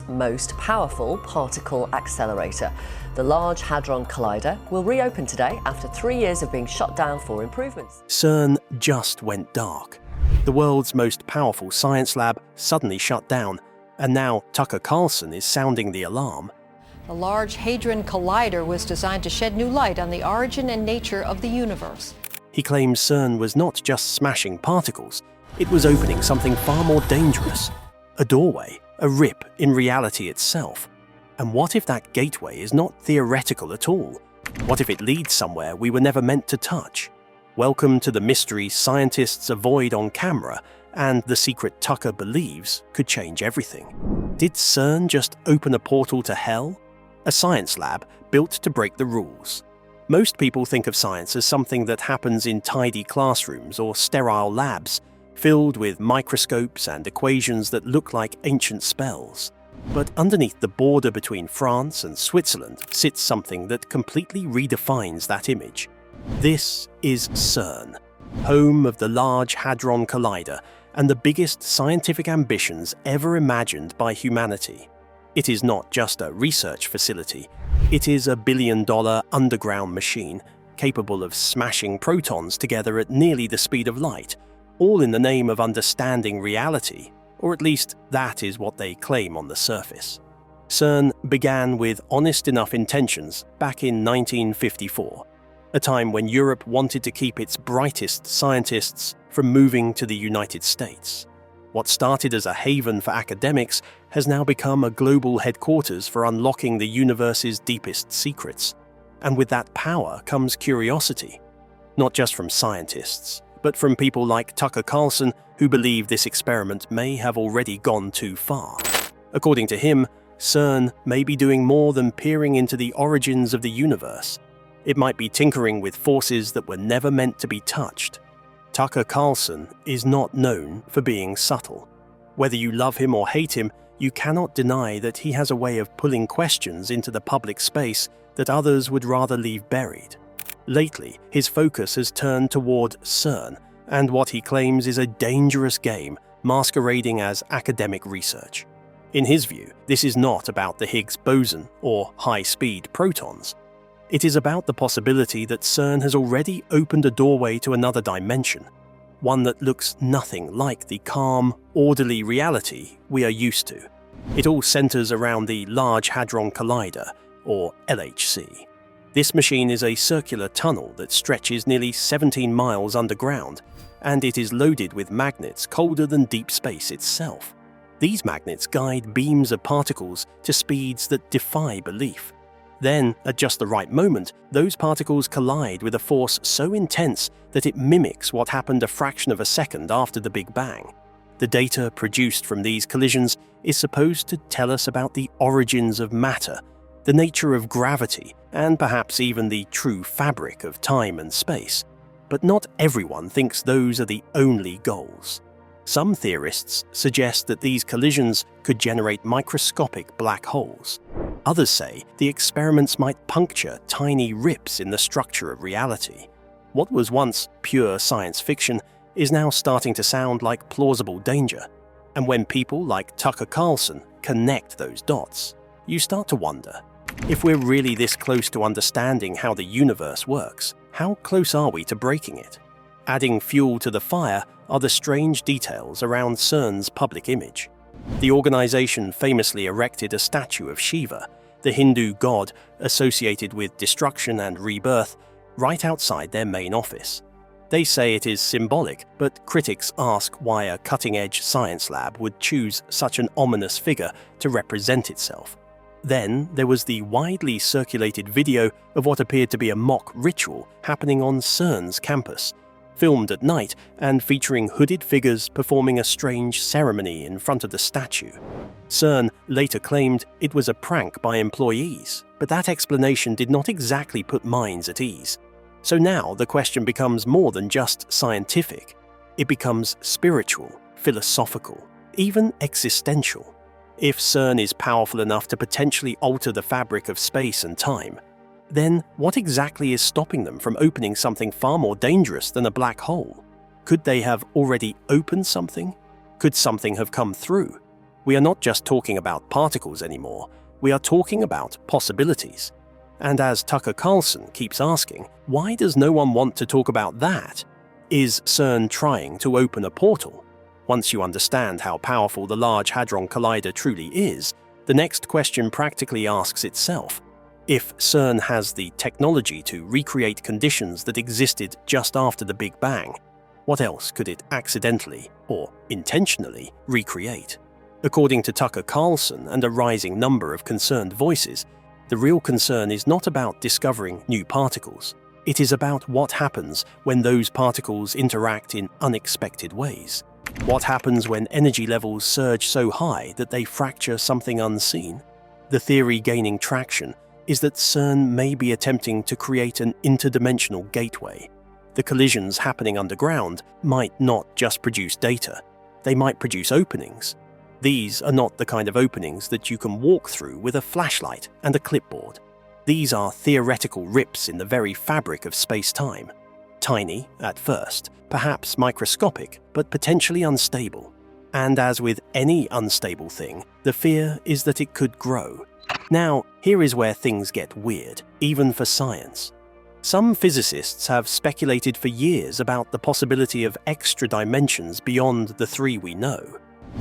most powerful particle accelerator. The Large Hadron Collider will reopen today after 3 years of being shut down for improvements. CERN just went dark. The world's most powerful science lab suddenly shut down, and now Tucker Carlson is sounding the alarm. The Large Hadron Collider was designed to shed new light on the origin and nature of the universe. He claims CERN was not just smashing particles, it was opening something far more dangerous. A doorway, a rip in reality itself. And what if that gateway is not theoretical at all? What if it leads somewhere we were never meant to touch? Welcome to the mystery scientists avoid on camera and the secret Tucker believes could change everything. Did CERN just open a portal to hell? A science lab built to break the rules. Most people think of science as something that happens in tidy classrooms or sterile labs, filled with microscopes and equations that look like ancient spells. But underneath the border between France and Switzerland sits something that completely redefines that image. This is CERN, home of the Large Hadron Collider and the biggest scientific ambitions ever imagined by humanity. It is not just a research facility, it is a billion-dollar underground machine capable of smashing protons together at nearly the speed of light, all in the name of understanding reality, or at least that is what they claim on the surface. CERN began with honest enough intentions back in 1954, a time when Europe wanted to keep its brightest scientists from moving to the United States. What started as a haven for academics has now become a global headquarters for unlocking the universe's deepest secrets. And with that power comes curiosity, not just from scientists, but from people like Tucker Carlson who believe this experiment may have already gone too far. According to him, CERN may be doing more than peering into the origins of the universe. It might be tinkering with forces that were never meant to be touched. Tucker Carlson is not known for being subtle. Whether you love him or hate him, you cannot deny that he has a way of pulling questions into the public space that others would rather leave buried. Lately, his focus has turned toward CERN and what he claims is a dangerous game masquerading as academic research. In his view, this is not about the Higgs boson or high-speed protons. It is about the possibility that CERN has already opened a doorway to another dimension, one that looks nothing like the calm, orderly reality we are used to. It all centers around the Large Hadron Collider, or LHC. This machine is a circular tunnel that stretches nearly 17 miles underground, and it is loaded with magnets colder than deep space itself. These magnets guide beams of particles to speeds that defy belief. Then, at just the right moment, those particles collide with a force so intense that it mimics what happened a fraction of a second after the Big Bang. The data produced from these collisions is supposed to tell us about the origins of matter, the nature of gravity, and perhaps even the true fabric of time and space. But not everyone thinks those are the only goals. Some theorists suggest that these collisions could generate microscopic black holes. Others say the experiments might puncture tiny rips in the structure of reality. What was once pure science fiction is now starting to sound like plausible danger. And when people like Tucker Carlson connect those dots, you start to wonder, if we're really this close to understanding how the universe works, how close are we to breaking it? Adding fuel to the fire are the strange details around CERN's public image. The organization famously erected a statue of Shiva, the Hindu god associated with destruction and rebirth, right outside their main office. They say it is symbolic, but critics ask why a cutting-edge science lab would choose such an ominous figure to represent itself. Then there was the widely circulated video of what appeared to be a mock ritual happening on CERN's campus, filmed at night and featuring hooded figures performing a strange ceremony in front of the statue. CERN later claimed it was a prank by employees, but that explanation did not exactly put minds at ease. So now the question becomes more than just scientific. It becomes spiritual, philosophical, even existential. If CERN is powerful enough to potentially alter the fabric of space and time, then what exactly is stopping them from opening something far more dangerous than a black hole? Could they have already opened something? Could something have come through? We are not just talking about particles anymore, we are talking about possibilities. And as Tucker Carlson keeps asking, why does no one want to talk about that? Is CERN trying to open a portal? Once you understand how powerful the Large Hadron Collider truly is, the next question practically asks itself. If CERN has the technology to recreate conditions that existed just after the Big Bang, what else could it accidentally or intentionally recreate? According to Tucker Carlson and a rising number of concerned voices, the real concern is not about discovering new particles. It is about what happens when those particles interact in unexpected ways. What happens when energy levels surge so high that they fracture something unseen? The theory gaining traction is that CERN may be attempting to create an interdimensional gateway. The collisions happening underground might not just produce data, they might produce openings. These are not the kind of openings that you can walk through with a flashlight and a clipboard. These are theoretical rips in the very fabric of space-time. Tiny at first, perhaps microscopic, but potentially unstable. And as with any unstable thing, the fear is that it could grow. Now, here is where things get weird, even for science. Some physicists have speculated for years about the possibility of extra dimensions beyond the three we know.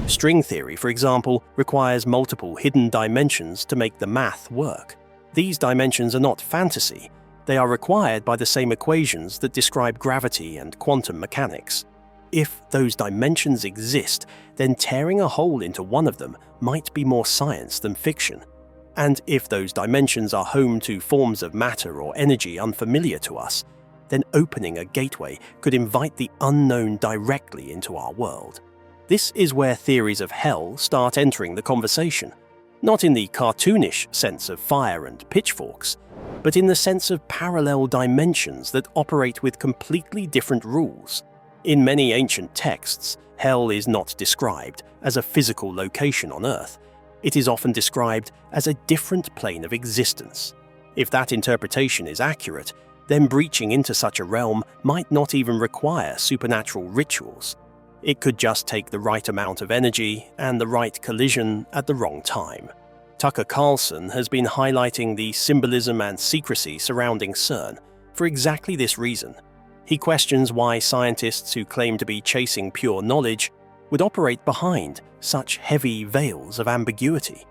String theory, for example, requires multiple hidden dimensions to make the math work. These dimensions are not fantasy. They are required by the same equations that describe gravity and quantum mechanics. If those dimensions exist, then tearing a hole into one of them might be more science than fiction. And if those dimensions are home to forms of matter or energy unfamiliar to us, then opening a gateway could invite the unknown directly into our world. This is where theories of hell start entering the conversation, not in the cartoonish sense of fire and pitchforks, but in the sense of parallel dimensions that operate with completely different rules. In many ancient texts, hell is not described as a physical location on Earth. It is often described as a different plane of existence. If that interpretation is accurate, then breaching into such a realm might not even require supernatural rituals. It could just take the right amount of energy and the right collision at the wrong time. Tucker Carlson has been highlighting the symbolism and secrecy surrounding CERN for exactly this reason. He questions why scientists who claim to be chasing pure knowledge would operate behind such heavy veils of ambiguity.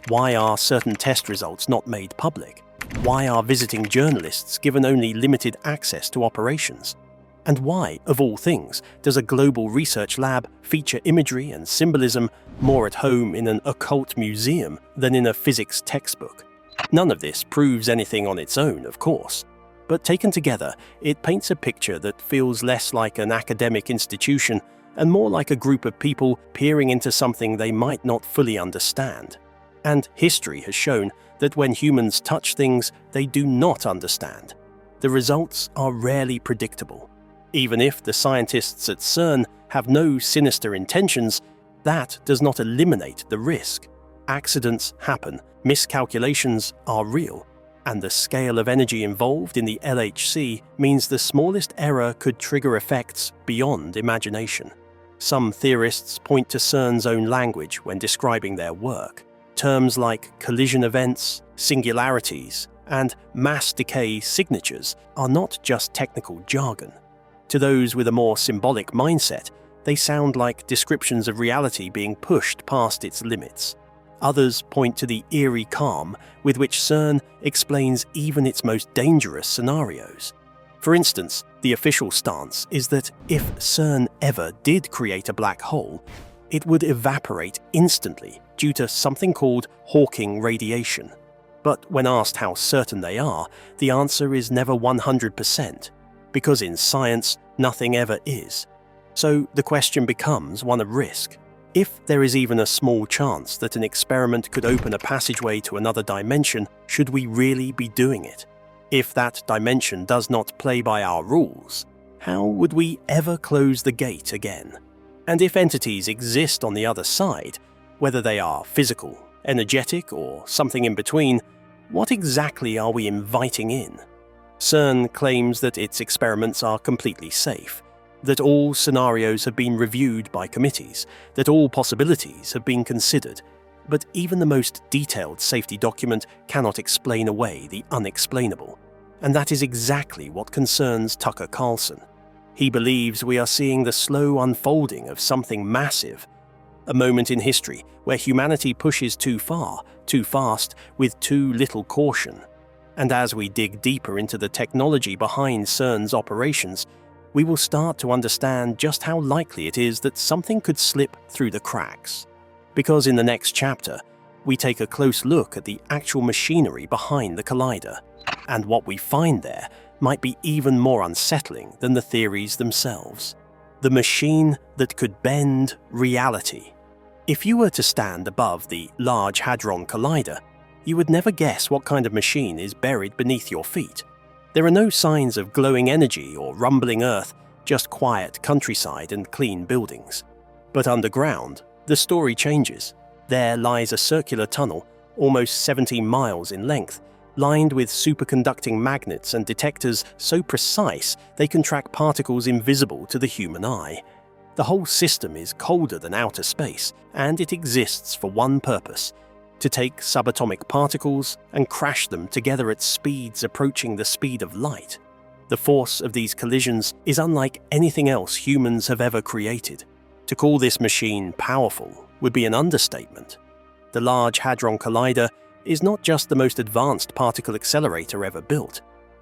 Why are certain test results not made public? Why are visiting journalists given only limited access to operations? And why, of all things, does a global research lab feature imagery and symbolism more at home in an occult museum than in a physics textbook? None of this proves anything on its own, of course. But taken together, it paints a picture that feels less like an academic institution and more like a group of people peering into something they might not fully understand. And history has shown that when humans touch things they do not understand, the results are rarely predictable. Even if the scientists at CERN have no sinister intentions, that does not eliminate the risk. Accidents happen, miscalculations are real, and the scale of energy involved in the LHC means the smallest error could trigger effects beyond imagination. Some theorists point to CERN's own language when describing their work. Terms like collision events, singularities, and mass decay signatures are not just technical jargon. To those with a more symbolic mindset, they sound like descriptions of reality being pushed past its limits. Others point to the eerie calm with which CERN explains even its most dangerous scenarios. For instance, the official stance is that if CERN ever did create a black hole, it would evaporate instantly due to something called Hawking radiation. But when asked how certain they are, the answer is never 100%, because in science, nothing ever is. So the question becomes one of risk. If there is even a small chance that an experiment could open a passageway to another dimension, should we really be doing it? If that dimension does not play by our rules, how would we ever close the gate again? And if entities exist on the other side, whether they are physical, energetic, or something in between, what exactly are we inviting in? CERN claims that its experiments are completely safe. that all scenarios have been reviewed by committees, that all possibilities have been considered, but even the most detailed safety document cannot explain away the unexplainable. And that is exactly what concerns Tucker Carlson. He believes we are seeing the slow unfolding of something massive, a moment in history where humanity pushes too far, too fast, with too little caution. And as we dig deeper into the technology behind CERN's operations, we will start to understand just how likely it is that something could slip through the cracks. Because in the next chapter, we take a close look at the actual machinery behind the collider, and what we find there might be even more unsettling than the theories themselves. The machine that could bend reality. If you were to stand above the Large Hadron Collider, you would never guess what kind of machine is buried beneath your feet. There are no signs of glowing energy or rumbling earth, just quiet countryside and clean buildings. But underground, the story changes. There lies a circular tunnel, almost 17 miles in length, lined with superconducting magnets and detectors so precise they can track particles invisible to the human eye. The whole system is colder than outer space, and it exists for one purpose: to take subatomic particles and crash them together at speeds approaching the speed of light. The force of these collisions is unlike anything else humans have ever created. To call this machine powerful would be an understatement. The Large Hadron Collider is not just the most advanced particle accelerator ever built.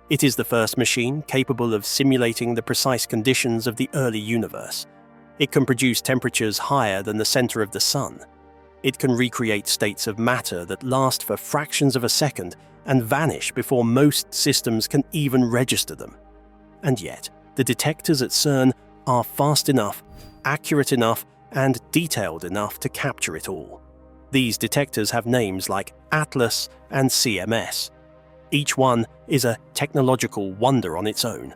It is the first machine capable of simulating the precise conditions of the early universe. It can produce temperatures higher than the center of the sun. It can recreate states of matter that last for fractions of a second and vanish before most systems can even register them. And yet, the detectors at CERN are fast enough, accurate enough, and detailed enough to capture it all. These detectors have names like Atlas and CMS. Each one is a technological wonder on its own.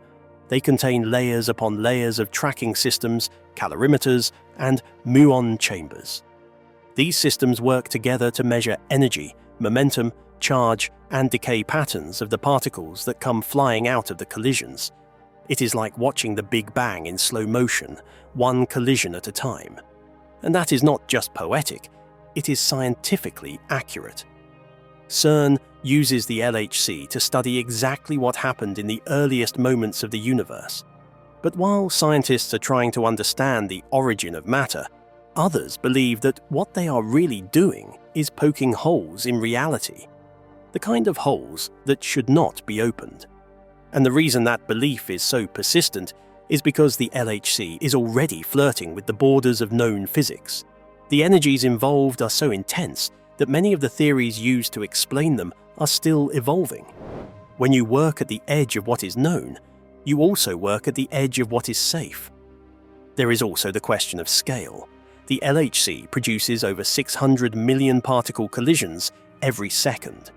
They contain layers upon layers of tracking systems, calorimeters, and muon chambers. These systems work together to measure energy, momentum, charge, and decay patterns of the particles that come flying out of the collisions. It is like watching the Big Bang in slow motion, one collision at a time. And that is not just poetic, it is scientifically accurate. CERN uses the LHC to study exactly what happened in the earliest moments of the universe. But while scientists are trying to understand the origin of matter, others believe that what they are really doing is poking holes in reality, the kind of holes that should not be opened. And the reason that belief is so persistent is because the LHC is already flirting with the borders of known physics. The energies involved are so intense that many of the theories used to explain them are still evolving. When you work at the edge of what is known, you also work at the edge of what is safe. There is also the question of scale. The LHC produces over 600 million particle collisions every second.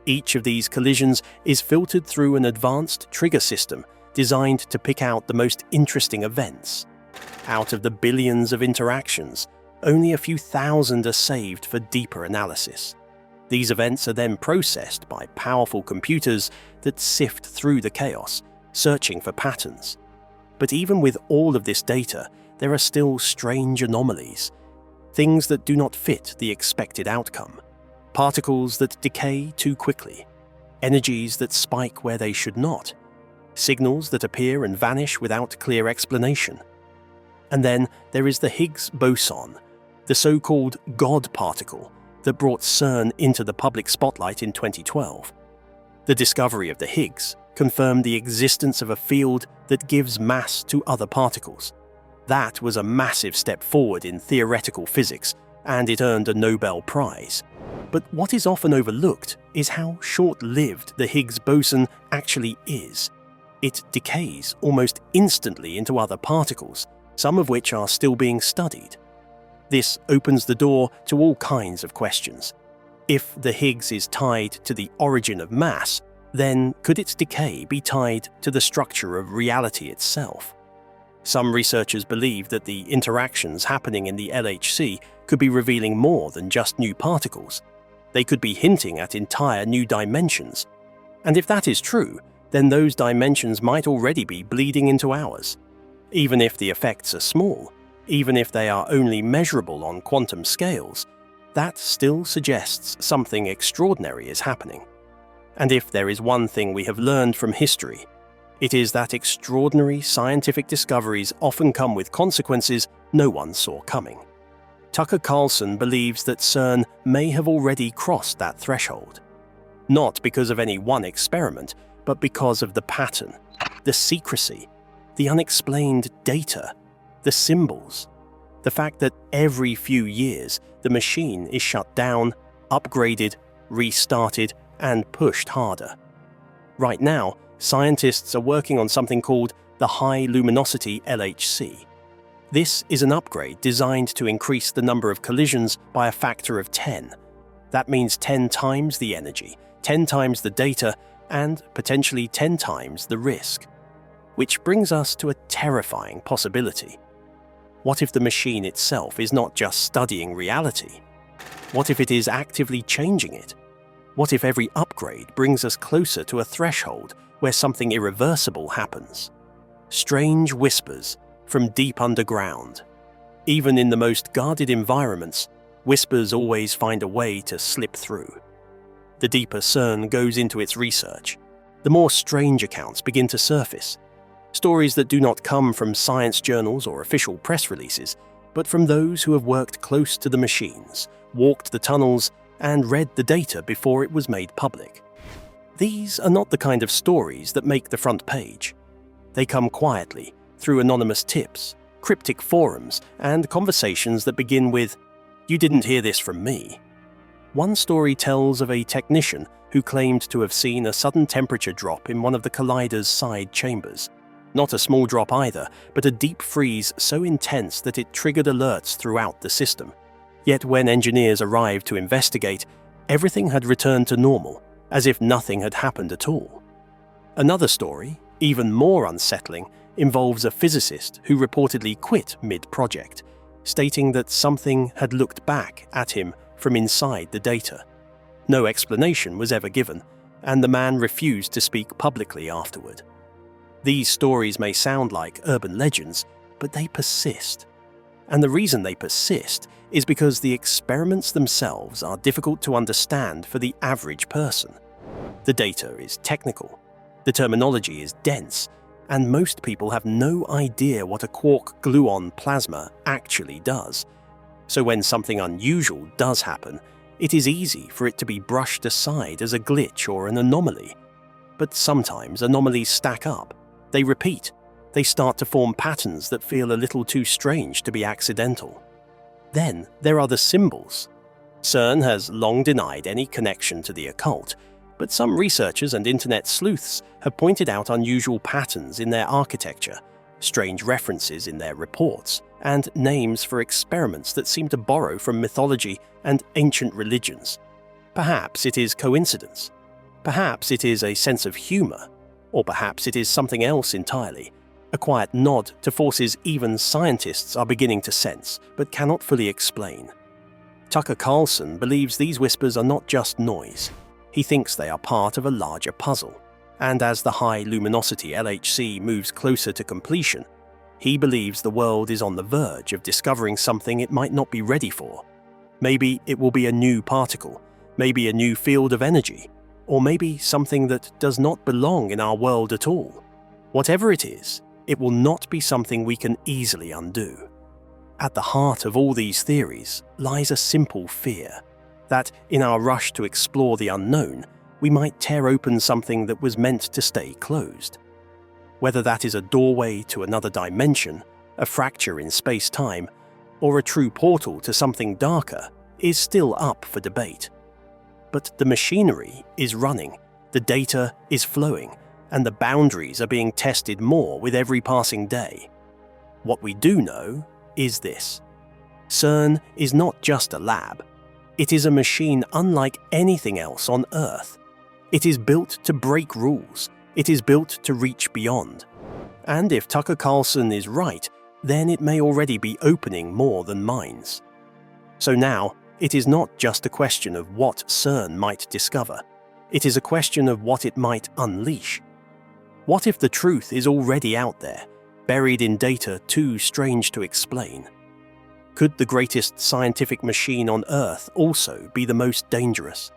Each of these collisions is filtered through an advanced trigger system designed to pick out the most interesting events. Out of the billions of interactions, only a few thousand are saved for deeper analysis. These events are then processed by powerful computers that sift through the chaos, searching for patterns. But even with all of this data, there are still strange anomalies, things that do not fit the expected outcome, particles that decay too quickly, energies that spike where they should not, signals that appear and vanish without clear explanation. And then there is the Higgs boson, the so-called God particle that brought CERN into the public spotlight in 2012. The discovery of the Higgs confirmed the existence of a field that gives mass to other particles. That was a massive step forward in theoretical physics, and it earned a Nobel Prize. But what is often overlooked is how short-lived the Higgs boson actually is. It decays almost instantly into other particles, some of which are still being studied. This opens the door to all kinds of questions. If the Higgs is tied to the origin of mass, then could its decay be tied to the structure of reality itself? Some researchers believe that the interactions happening in the LHC could be revealing more than just new particles. They could be hinting at entire new dimensions. And if that is true, then those dimensions might already be bleeding into ours. Even if the effects are small, even if they are only measurable on quantum scales, that still suggests something extraordinary is happening. And if there is one thing we have learned from history, it is that extraordinary scientific discoveries often come with consequences no one saw coming. Tucker Carlson believes that CERN may have already crossed that threshold. Not because of any one experiment, but because of the pattern, the secrecy, the unexplained data, the symbols, the fact that every few years the machine is shut down, upgraded, restarted, and pushed harder. Right now, scientists are working on something called the High Luminosity LHC. This is an upgrade designed to increase the number of collisions by a factor of 10. That means 10 times the energy, 10 times the data, and potentially 10 times the risk. Which brings us to a terrifying possibility. What if the machine itself is not just studying reality? What if it is actively changing it? What if every upgrade brings us closer to a threshold where something irreversible happens? Strange whispers from deep underground. Even in the most guarded environments, whispers always find a way to slip through. The deeper CERN goes into its research, the more strange accounts begin to surface. Stories that do not come from science journals or official press releases, but from those who have worked close to the machines, walked the tunnels, and read the data before it was made public. These are not the kind of stories that make the front page. They come quietly, through anonymous tips, cryptic forums, and conversations that begin with, "You didn't hear this from me." One story tells of a technician who claimed to have seen a sudden temperature drop in one of the collider's side chambers. Not a small drop either, but a deep freeze so intense that it triggered alerts throughout the system. Yet when engineers arrived to investigate, everything had returned to normal, as if nothing had happened at all. Another story, even more unsettling, involves a physicist who reportedly quit mid-project, stating that something had looked back at him from inside the data. No explanation was ever given, and the man refused to speak publicly afterward. These stories may sound like urban legends, but they persist. And the reason they persist is because the experiments themselves are difficult to understand for the average person. The data is technical, the terminology is dense, and most people have no idea what a quark gluon plasma actually does. So when something unusual does happen, it is easy for it to be brushed aside as a glitch or an anomaly. But sometimes anomalies stack up. They repeat. They start to form patterns that feel a little too strange to be accidental. Then there are the symbols. CERN has long denied any connection to the occult, but some researchers and internet sleuths have pointed out unusual patterns in their architecture, strange references in their reports, and names for experiments that seem to borrow from mythology and ancient religions. Perhaps it is coincidence. Perhaps it is a sense of humor. Or perhaps it is something else entirely, a quiet nod to forces even scientists are beginning to sense, but cannot fully explain. Tucker Carlson believes these whispers are not just noise. He thinks they are part of a larger puzzle. And as the High Luminosity LHC moves closer to completion, he believes the world is on the verge of discovering something it might not be ready for. Maybe it will be a new particle, maybe a new field of energy, or maybe something that does not belong in our world at all. Whatever it is, it will not be something we can easily undo. At the heart of all these theories lies a simple fear that, in our rush to explore the unknown, we might tear open something that was meant to stay closed. Whether that is a doorway to another dimension, a fracture in space-time, or a true portal to something darker, is still up for debate. But the machinery is running, the data is flowing, and the boundaries are being tested more with every passing day. What we do know is this: CERN is not just a lab. It is a machine unlike anything else on Earth. It is built to break rules. It is built to reach beyond. And if Tucker Carlson is right, then it may already be opening more than minds. So now, it is not just a question of what CERN might discover. It is a question of what it might unleash. What if the truth is already out there, buried in data too strange to explain? Could the greatest scientific machine on Earth also be the most dangerous?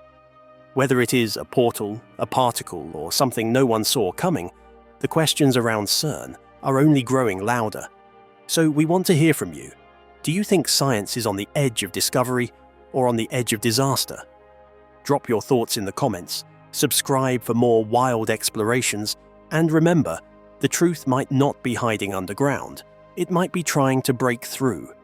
Whether it is a portal, a particle, or something no one saw coming, the questions around CERN are only growing louder. So we want to hear from you. Do you think science is on the edge of discovery or on the edge of disaster? Drop your thoughts in the comments, subscribe for more wild explorations, and remember, the truth might not be hiding underground. It might be trying to break through.